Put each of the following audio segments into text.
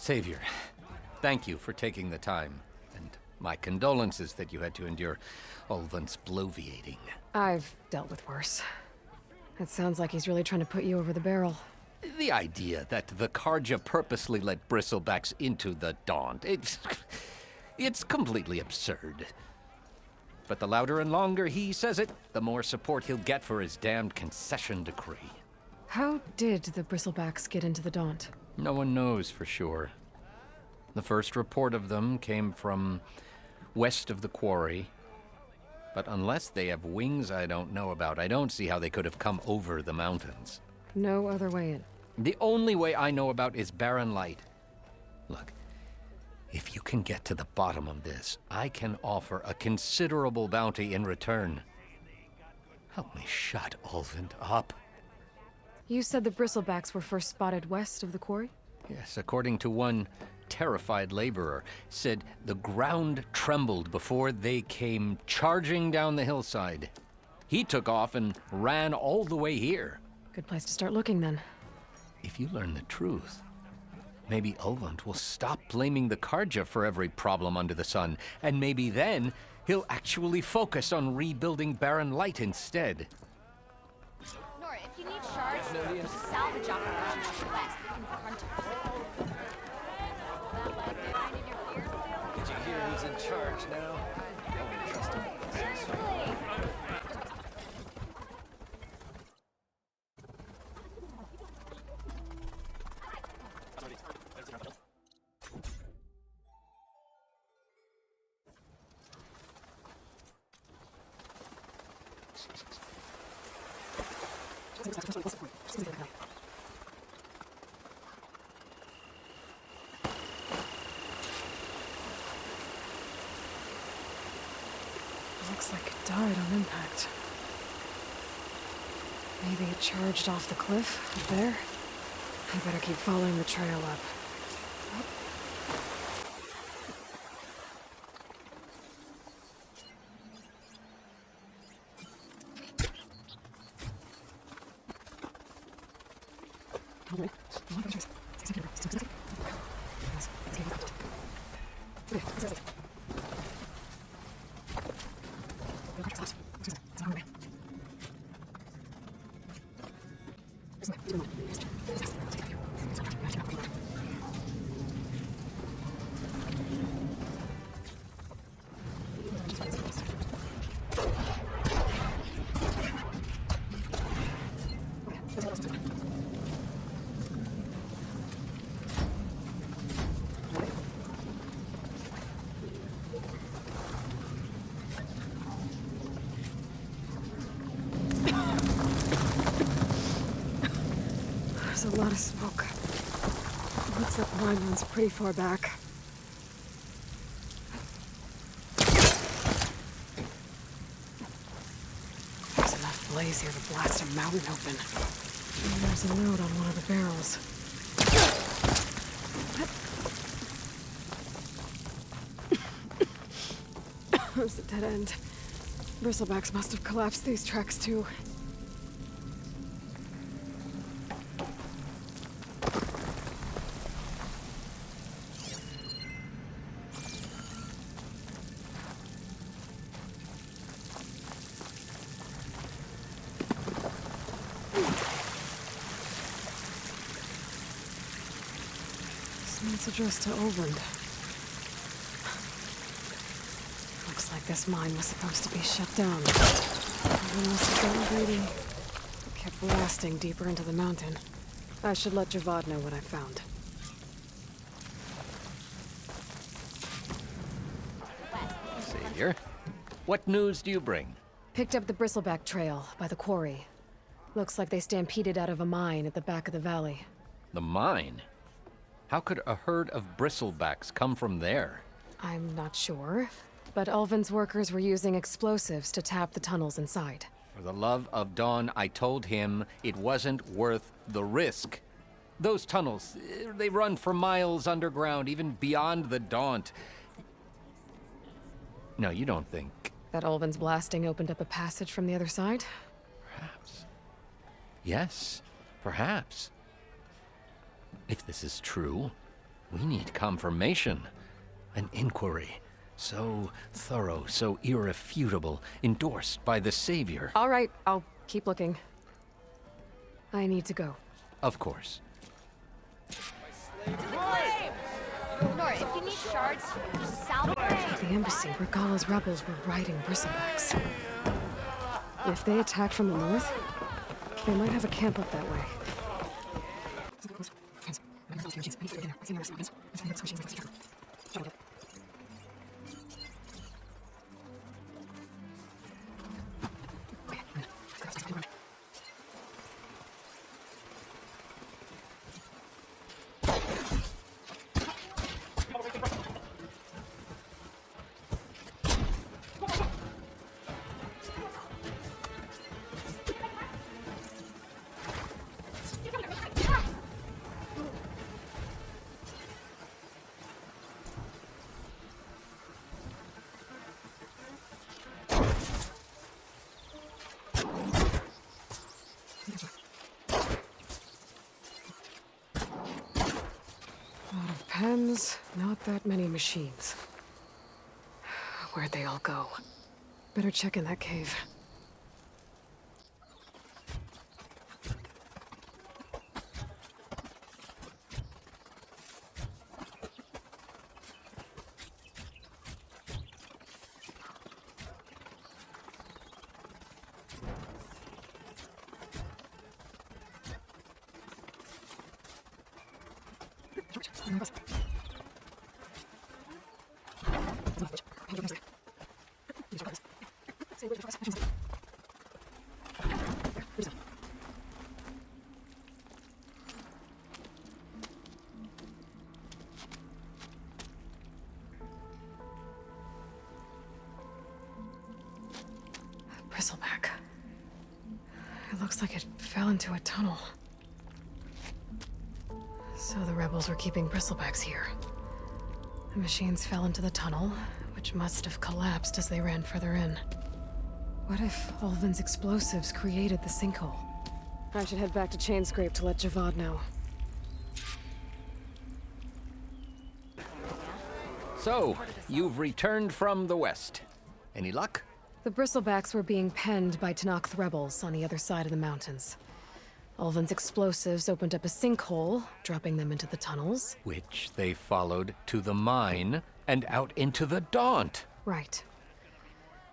Savior, thank you for taking the time, and my condolences that you had to endure Ulvan's bloviating. I've dealt with worse. It sounds like he's really trying to put you over the barrel. The idea that the Karja purposely let Bristlebacks into the Daunt, it's completely absurd. But the louder and longer he says it, the more support he'll get for his damned concession decree. How did the Bristlebacks get into the Daunt? No one knows for sure. The first report of them came from west of the quarry. But unless they have wings I don't know about, I don't see how they could have come over the mountains. No other way in. The only way I know about is barren light. Look, if you can get to the bottom of this, I can offer a considerable bounty in return. Help me shut Ulvund up. You said the Bristlebacks were first spotted west of the quarry? Yes, according to one terrified laborer, said the ground trembled before they came charging down the hillside. He took off and ran all the way here. Good place to start looking, then. If you learn the truth, maybe Ulvund will stop blaming the Karja for every problem under the sun, and maybe then he'll actually focus on rebuilding Barren Light instead. Nora, if you need shards, just salvage off around to the west. We can hunt them. Did you hear who's in charge now? No one trusts him. Looks like it died on impact. Maybe it charged off the cliff up there. I better keep following the trail up. There's a lot of smoke. Looks like the mine runs pretty far back. There's enough blaze here to blast a mountain open. And there's a note on one of the barrels. There's a dead end. Bristlebacks must have collapsed these tracks too. It's addressed to Ulvund. Looks like this mine was supposed to be shut down. Ulvund must have gotten greedy. Kept blasting deeper into the mountain. I should let Javad know what I found. Savior, what news do you bring? Picked up the Bristleback trail by the quarry. Looks like they stampeded out of a mine at the back of the valley. The mine? How could a herd of Bristlebacks come from there? I'm not sure, but Ulvund's workers were using explosives to tap the tunnels inside. For the love of Dawn, I told him it wasn't worth the risk. Those tunnels, they run for miles underground, even beyond the Daunt. No, you don't think... That Ulvund's blasting opened up a passage from the other side? Perhaps. Yes, perhaps. If this is true, We need confirmation. An inquiry. So thorough, so irrefutable, endorsed by the Savior. All right, I'll keep looking. I need to go. Of course. To the claim! Nora, if you need shards, just salvage. At the embassy, Regala's rebels were riding Bristlebacks. If they attack from the north, they might have a camp up that way. Pens, not that many machines. Where'd they all go? Better check in that cave. Bristleback. It looks like it fell into a tunnel. So the rebels were keeping Bristlebacks here. The machines fell into the tunnel, which must have collapsed as they ran further in. What if Ulvin's explosives created the sinkhole? I should head back to Chainscrape to let Javad know. So, you've returned from the west. Any luck? The Bristlebacks were being penned by Tanakh rebels on the other side of the mountains. Ulvin's explosives opened up a sinkhole, dropping them into the tunnels. Which they followed to the mine and out into the Daunt. Right.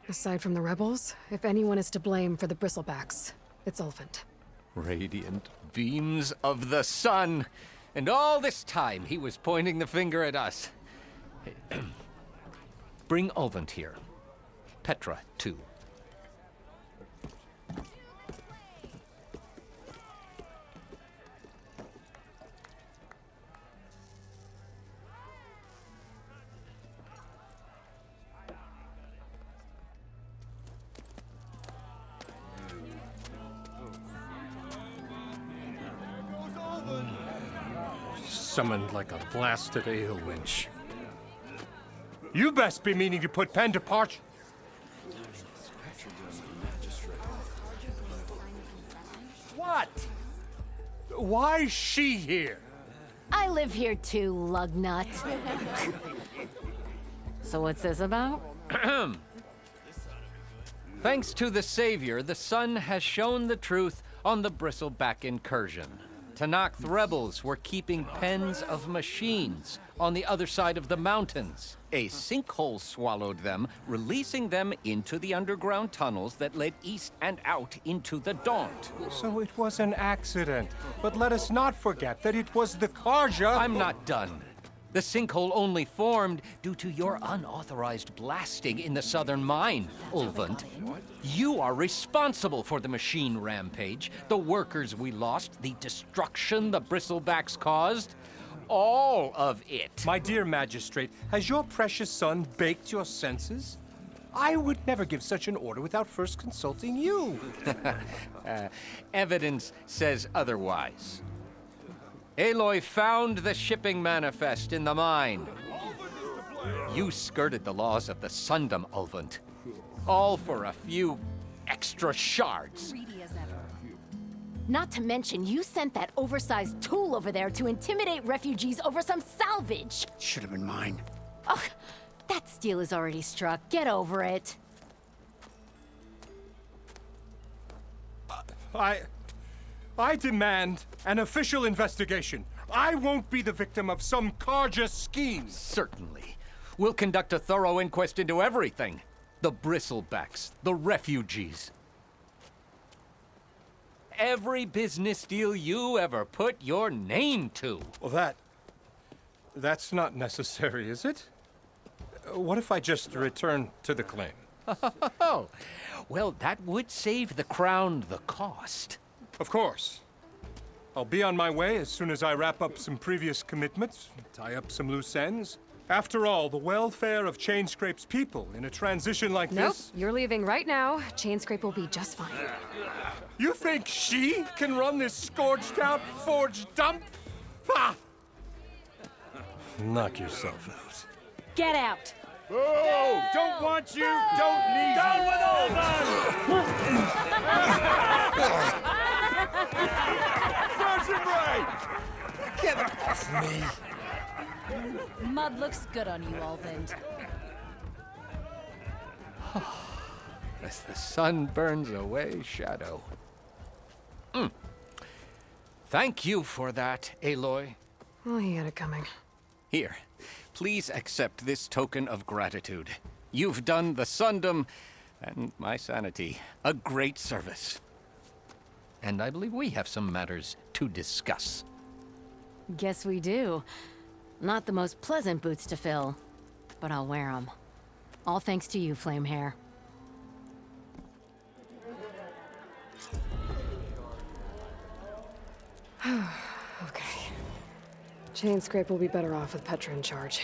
Aside from the rebels, if anyone is to blame for the Bristlebacks, it's Ulvin. Radiant beams of the sun. And all this time he was pointing the finger at us. Bring Ulvin here. Petra, too. Summoned like a blasted ale winch. You best be meaning to put pen to parch. What? Why is she here? I live here too, lugnut. So what's this about? Thanks to the Savior, the sun has shown the truth on the Bristleback incursion. Tanakh rebels were keeping pens of machines on the other side of the mountains. A sinkhole swallowed them, releasing them into the underground tunnels that led east and out into the Daunt. So it was an accident. But let us not forget that it was the Karja. I'm not done. The sinkhole only formed due to your unauthorized blasting in the southern mine, Ulvin. You are responsible for the machine rampage, the workers we lost, the destruction the Bristlebacks caused. All of it. My dear magistrate, has your precious son baked your senses? I would never give such an order without first consulting you. Evidence says otherwise. Aloy found the shipping manifest in the mine. You skirted the laws of the Sundom, Ulvin. All for a few extra shards. Greedy as ever. Not to mention, you sent that oversized tool over there to intimidate refugees over some salvage. Should have been mine. Ugh, that steel is already struck. Get over it. I demand an official investigation. I won't be the victim of some Karja scheme. Certainly. We'll conduct a thorough inquest into everything. The Bristlebacks, the refugees. Every business deal you ever put your name to. Well, that's not necessary, is it? What if I just return to the claim? Oh, well, that would save the Crown the cost. Of course. I'll be on my way as soon as I wrap up some previous commitments, tie up some loose ends. After all, the welfare of Chainscrape's people in a transition like Nope, this... you're leaving right now. Chainscrape will be just fine. You think she can run this scorched-out, forged dump? Ha! Knock yourself out. Get out. Oh, don't want you, don't need Down you. with all that! Get off me. Mud looks good on you, Alvind. As the sun burns away shadow. Thank you for that, Aloy. Well, he had it coming. Here, please accept this token of gratitude. You've done the Sundom and my sanity a great service. And I believe we have some matters to discuss. Guess we do. Not the most pleasant boots to fill, but I'll wear them. All thanks to you, Flamehair. Okay. Chainscrape will be better off with Petra in charge.